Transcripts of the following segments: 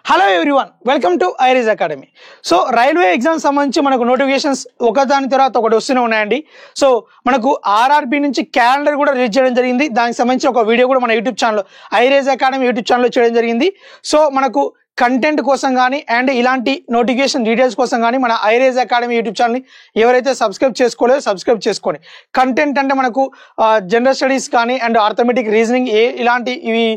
Hello everyone, welcome to iris academy. So railway exam సంబంధించి మనకు notifications ఒకదాని తర్వాత ఒకటి వస్తూనే ఉన్నాయండి. సో మనకు ఆర్ఆర్బి నుంచి క్యాలెండర్ కూడా రిలీజ్ చేయడం జరిగింది. దానికి సంబంధించి ఒక వీడియో కూడా మన YouTube channel iris academy YouTube ఛానల్లో చేయడం జరిగింది. సో మనకు కంటెంట్ కోసం కానీ అండ్ ఇలాంటి నోటిఫికేషన్ డీటెయిల్స్ కోసం కానీ మన ఐరిస్ అకాడమీ యూట్యూబ్ ఛానల్ని ఎవరైతే సబ్స్క్రైబ్ చేసుకోలేదో సబ్స్క్రైబ్ చేసుకోండి. కంటెంట్ అంటే మనకు జనరల్ స్టడీస్ కానీ అండ్ ఆర్థమెటిక్ రీజనింగ్ ఇలాంటి ఇవి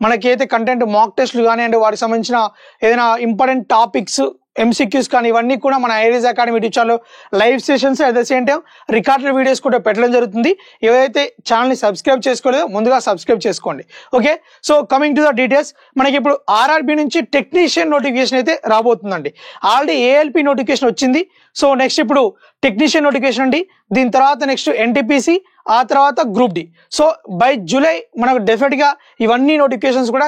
మనకైతే కంటెంట్ మాక్ టెస్ట్లు కానీ అండ్ వాటికి సంబంధించిన ఏదైనా ఇంపార్టెంట్ టాపిక్స్ ఎంసీక్యూస్ కానీ ఇవన్నీ కూడా మన ఐరిస్ అకాడమీ యూట్యూబ్ ఛానల్లో live sessions at the same time recorded videos కూడా పెట్టడం జరుగుతుంది. ఎవరైతే ఛానల్ని సబ్స్క్రైబ్ చేసుకోలేదో ముందుగా సబ్స్క్రైబ్ చేసుకోండి. Okay, so coming to the details, మనకి ఇప్పుడు ఆర్ఆర్బి నుంచి టెక్నీషియన్ నోటిఫికేషన్ అయితే రాబోతుందండి. ఆల్రెడీ ఏఎల్పి నోటిఫికేషన్ వచ్చింది. సో నెక్స్ట్ ఇప్పుడు టెక్నీషియన్ నోటిఫికేషన్ అండి. దీని తర్వాత నెక్స్ట్ ఎన్టీపీసీ, ఆ తర్వాత group D. So by July మనకు డెఫినెట్గా ఇవన్నీ నోటిఫికేషన్స్ కూడా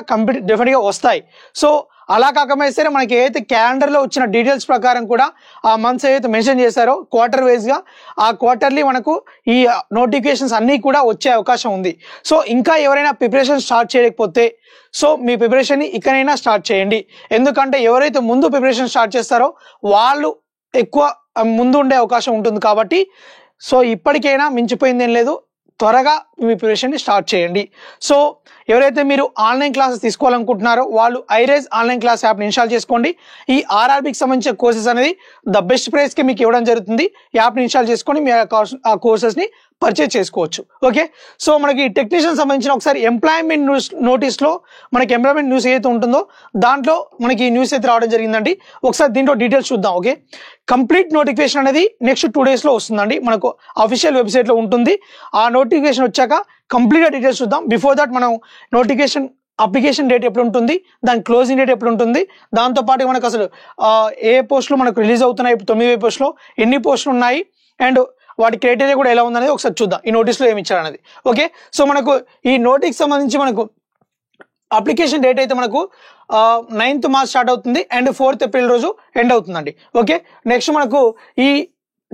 డెఫినెట్గా వస్తాయి. సో అలా కాకపోతే సరే మనకి ఏదైతే క్యాలెండర్లో వచ్చిన డీటెయిల్స్ ప్రకారం కూడా ఆ మంత్స్ ఏదైతే మెన్షన్ చేశారో క్వార్టర్ వైజ్గా ఆ క్వార్టర్లీ మనకు ఈ నోటిఫికేషన్స్ అన్నీ కూడా వచ్చే అవకాశం ఉంది. సో ఇంకా ఎవరైనా ప్రిపరేషన్ స్టార్ట్ చేయలేకపోతే సో మీ ప్రిపరేషన్ని ఇకనైనా స్టార్ట్ చేయండి. ఎందుకంటే ఎవరైతే ముందు ప్రిపరేషన్ స్టార్ట్ చేస్తారో వాళ్ళు ఎక్కువ ముందు ఉండే అవకాశం ఉంటుంది. కాబట్టి సో ఇప్పటికైనా మించిపోయింది ఏం లేదు, త్వరగా మీ ప్రిపరేషన్ని స్టార్ట్ చేయండి. సో ఎవరైతే మీరు ఆన్లైన్ క్లాసెస్ తీసుకోవాలనుకుంటున్నారో వాళ్ళు ఐరిస్ ఆన్లైన్ క్లాస్ యాప్ని ఇన్స్టాల్ చేసుకోండి. ఈ ఆర్ఆర్బికి సంబంధించిన కోర్సెస్ అనేది ద బెస్ట్ ప్రైస్కి మీకు ఇవ్వడం జరుగుతుంది. యాప్ని ఇన్స్టాల్ చేసుకొని మీరు ఆ కోర్సెస్ని పర్చేజ్ చేసుకోవచ్చు. ఓకే, సో మనకి టెక్నీషియన్ సంబంధించిన ఒకసారి ఎంప్లాయ్మెంట్ నోటీస్లో మనకి ఎంప్లాయ్మెంట్ న్యూస్ ఏదైతే ఉంటుందో దాంట్లో మనకి న్యూస్ అయితే రావడం జరిగిందండి. ఒకసారి దీంట్లో డీటెయిల్స్ చూద్దాం. ఓకే, కంప్లీట్ నోటిఫికేషన్ అనేది నెక్స్ట్ 2 daysలో వస్తుందండి. మనకు అఫీషియల్ వెబ్సైట్లో ఉంటుంది. ఆ నోటిఫికేషన్ వచ్చాక కంప్లీట్గా డీటెయిల్స్ చూద్దాం. బిఫోర్ దట్ మనం నోటిఫికేషన్ అప్లికేషన్ డేట్ ఎప్పుడు ఉంటుంది, దాని క్లోజింగ్ డేట్ ఎప్పుడు ఉంటుంది, దాంతోపాటు మనకు అసలు ఏ పోస్టులు మనకు రిలీజ్ అవుతున్నాయి, ఇప్పుడు 9,000 పోస్టులో ఎన్ని పోస్టులు ఉన్నాయి అండ్ వాటి క్రైటీరియా కూడా ఎలా ఉందనేది ఒకసారి చూద్దాం. ఈ నోటీస్లో ఏమి ఇచ్చారు అనేది. ఓకే, సో మనకు ఈ నోటీస్కి సంబంధించి మనకు అప్లికేషన్ డేట్ అయితే మనకు 9th March స్టార్ట్ అవుతుంది అండ్ 4th April రోజు ఎండ్ అవుతుందండి. ఓకే, నెక్స్ట్ మనకు ఈ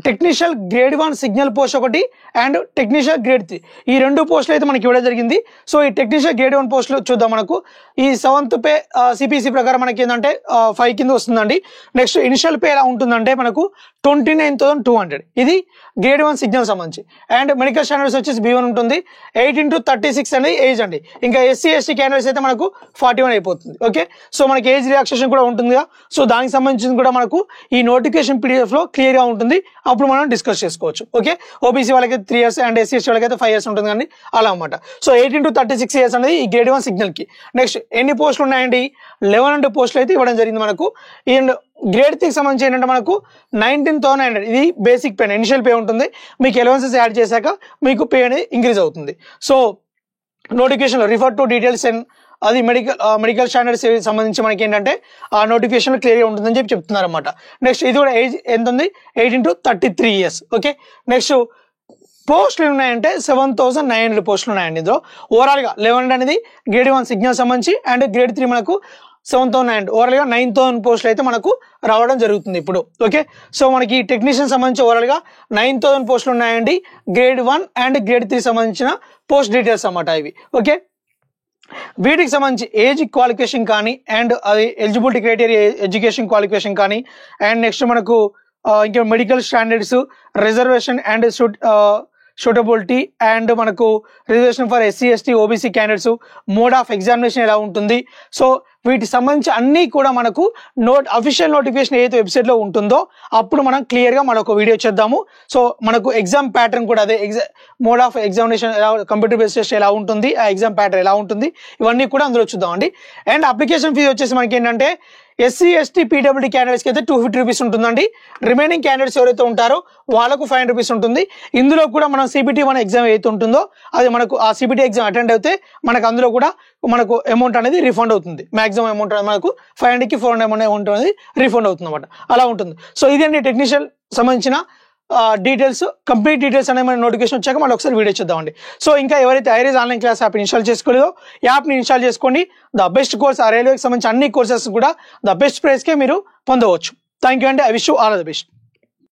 టెక్నీషియల్ గ్రేడ్ 1 సిగ్నల్ పోస్ట్ ఒకటి అండ్ టెక్నీషియల్ గ్రేడ్ 3 ఈ 2 పోస్టులు అయితే మనకి ఇవ్వడం జరిగింది. సో ఈ టెక్నీషియల్ గ్రేడ్ 1 పోస్టులు చూద్దాం. మనకు ఈ 7th పే సిపిసి ప్రకారం మనకి ఏంటంటే 5 కింద వస్తుందండి. నెక్స్ట్ ఇనిషియల్ పే ఎలా ఉంటుందంటే మనకు 29,200 ఇది గ్రేడ్ 1 సిగ్నల్ సంబంధించి. అండ్ మెడికల్ స్టాండర్డ్స్ వచ్చేసి B1 ఉంటుంది. 18-36 అనేది ఏజ్ అండి. ఇంకా SC ST క్యాండిడేట్స్ అయితే మనకు 41 అయిపోతుంది. ఓకే, సో మనకి ఏజ్ రిలాక్సేషన్ కూడా ఉంటుంది కదా. సో దానికి సంబంధించింది కూడా మనకు ఈ నోటిఫికేషన్ పీడిఎఫ్లో క్లియర్గా ఉంటుంది. అప్పుడు మనం డిస్కస్ చేసుకోవచ్చు. ఓకే, ఓబీసీ వాళ్ళకి 3 years అండ్ SC ST వాళ్ళకి అయితే 5 years ఉంటుంది కానీ అలా అనమాట. సో 18-36 years అనేది ఈ గ్రేడ్ 1 సిగ్నల్కి. నెక్స్ట్ ఎన్ని పోస్టులు ఉన్నాయండి, 11 పోస్టులు అయితే ఇవ్వడం జరిగింది మనకు. అండ్ గ్రేడ్ 3కి సంబంధించి ఏంటంటే మనకు 19,900 ఇది బేసిక్ పే, ఇనిషియల్ పే ఉంటుంది. మీకు అలవెన్సెస్ యాడ్ చేశాక మీకు పే అనేది ఇంక్రీజ్ అవుతుంది. సో నోటిఫికేషన్లో రిఫర్ టు డీటెయిల్స్ అండ్ అది మెడికల్ స్టాండర్డ్స్ సంబంధించి మనకి ఏంటంటే ఆ నోటిఫికేషన్లో క్లియర్గా ఉంటుందని చెప్తున్నారు అనమాట. నెక్స్ట్ ఇది కూడా ఏజ్ ఎంత ఉంది, 18-33 years. ఓకే, నెక్స్ట్ పోస్టులు ఉన్నాయంటే 7,900 పోస్టులు ఉన్నాయండి. ఇందులో ఓవరాల్గా 11 అనేది గ్రేడ్ 1 సిగ్నల్ సంబంధించి అండ్ గ్రేడ్ 3 మనకు 7,900 ఓవరాల్గా 9,000 పోస్టులు అయితే మనకు రావడం జరుగుతుంది ఇప్పుడు. ఓకే, సో మనకి టెక్నీషియన్ సంబంధించి ఓవరాల్గా 9,000 పోస్టులు ఉన్నాయండి. గ్రేడ్ 1 అండ్ గ్రేడ్ 3 సంబంధించిన పోస్ట్ డీటెయిల్స్ అన్నమాట ఇవి. ఓకే, వీటికి సంబంధించి ఏజ్ క్వాలిఫికేషన్ కానీ అండ్ అది ఎలిజిబిలిటీ క్రైటీరియా ఎడ్యుకేషన్ క్వాలిఫికేషన్ కానీ అండ్ నెక్స్ట్ మనకు ఇంకా medical standards, reservation and suitability and మనకు reservation for SC ST OBC candidates, mode of examination ఎలా ఉంటుంది. సో వీటికి సంబంధించి అన్నీ కూడా మనకు అఫీషియల్ నోటిఫికేషన్ ఏదైతే వెబ్సైట్లో ఉంటుందో అప్పుడు మనం క్లియర్గా మనకు వీడియో చేద్దాము. సో మనకు ఎగ్జామ్ ప్యాటర్న్ కూడా అదే మోడ్ ఆఫ్ ఎగ్జామినేషన్ ఎలా, కంప్యూటర్ బేస్డ్ టెస్ట్ ఎలా ఉంటుంది, ఆ ఎగ్జామ్ ప్యాటర్న్ ఎలా ఉంటుంది, ఇవన్నీ కూడా అందులో చూద్దామండి. అండ్ అప్లికేషన్ ఫీజు వచ్చేసి మనకి ఏంటంటే SC ST PWD క్యాండిడేట్స్కి అయితే 250 రూపీస్ ఉంటుందండి. రిమైనింగ్ క్యాండిడేట్స్ ఎవరైతే ఉంటారో వాళ్ళకు 500 రూపీస్ ఉంటుంది. ఇందులో కూడా మనం CBT1 ఎగ్జామ్ ఏదైతే ఉంటుందో అది మనకు ఆ CBT ఎగ్జామ్ అటెండ్ అయితే మనకు అందులో కూడా మనకు అమౌంట్ అనేది రిఫండ్ అవుతుంది. మ్యాక్సిమం అమౌంట్ మనకు 500కి 400 అమౌంట్ అనేది రిఫండ్ అవుతుంది అనమాట. అలా ఉంటుంది. సో ఇదండి టెక్నీషియల్ సంబంధించిన డీటెయిల్స్. కంప్లీట్ డీటెయిల్స్ అనేది మన నోటిఫికేషన్ వచ్చాక మళ్ళీ ఒకసారి వీడియో చూద్దామండి. సో ఇంకా ఎవరైతే Iris online class app install చేసుకోలేదో యాప్ని ఇన్స్టాల్ చేసుకోండి. ద బెస్ట్ కోర్స్, ఆ రైల్వేకి సంబంధించి అన్ని కోర్సెస్ కూడా ద బెస్ట్ ప్రైస్కే మీరు పొందవచ్చు. థ్యాంక్ యూ అండి. I wish you all the best.